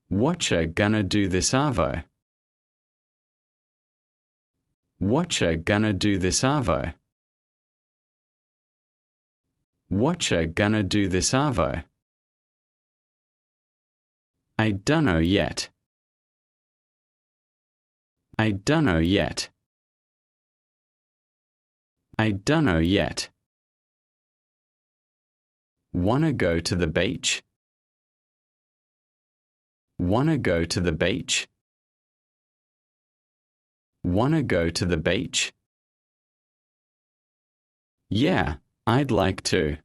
Whatcha gonna do this arvo? Whatcha gonna do this arvo? Whatcha gonna do this arvo? I dunno yet. I dunno yet. I dunno yet. Wanna go to the beach? Wanna go to the beach? Wanna go to the beach? Yeah, I'd like to.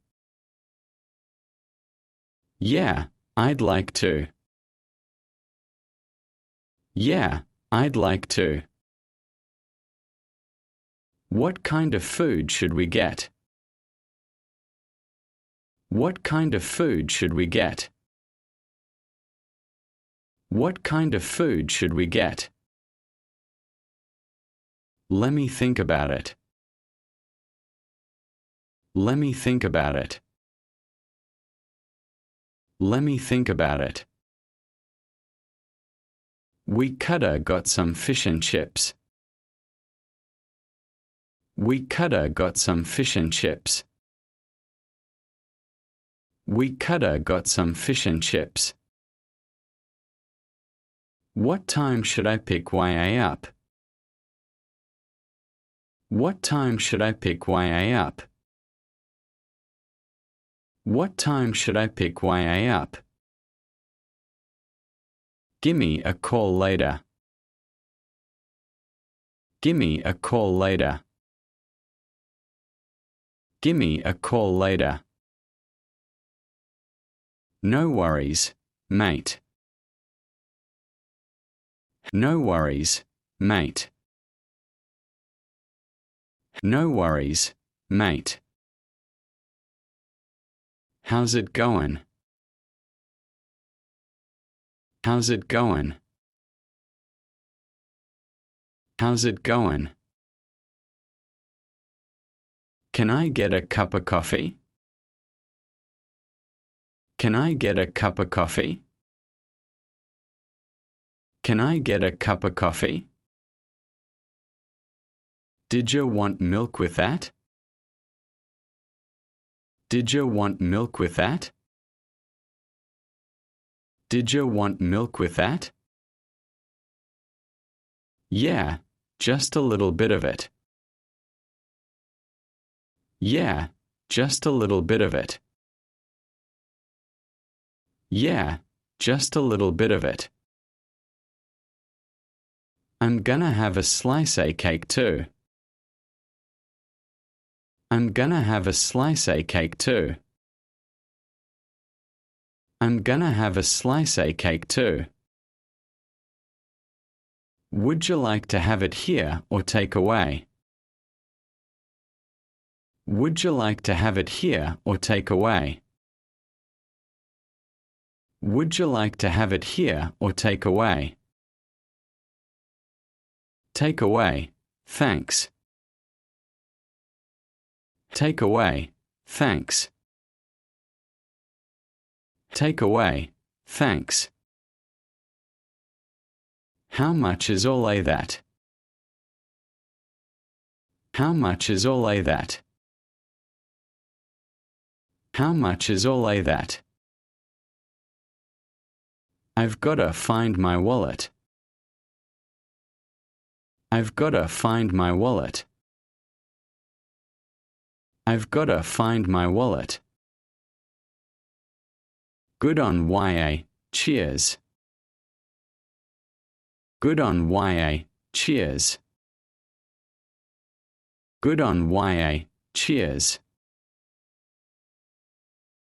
Yeah, I'd like to. Yeah, I'd like to. What kind of food should we get? What kind of food should we get? What kind of food should we get? Let me think about it. Let me think about it. Let me think about it. We coulda got some fish and chips. We coulda got some fish and chips. We coulda got some fish and chips. What time should I pick YA up? What time should I pick YA up? What time should I pick YA up? Gimme a call later. Gimme a call later. Gimme a call later. No worries, mate. No worries, mate. No worries, mate. How's it going? How's it going? How's it going? Can I get a cup of coffee? Can I get a cup of coffee? Can I get a cup of coffee? Did you want milk with that? Did you want milk with that? Did you want milk with that? Yeah, just a little bit of it. Yeah, just a little bit of it. Yeah, just a little bit of it. I'm gonna have a slice of cake too. I'm gonna have a slice of cake too. I'm gonna have a slice of cake too. Would you like to have it here or take away? Would you like to have it here or take away? Would you like to have it here or take away? Take away, thanks. Take away, thanks. Take away, thanks. How much is all that? How much is all that? How much is all that? I've gotta find my wallet. I've gotta find my wallet. I've gotta find my wallet. Good on YA, cheers. Good on YA, cheers. Good on YA, cheers.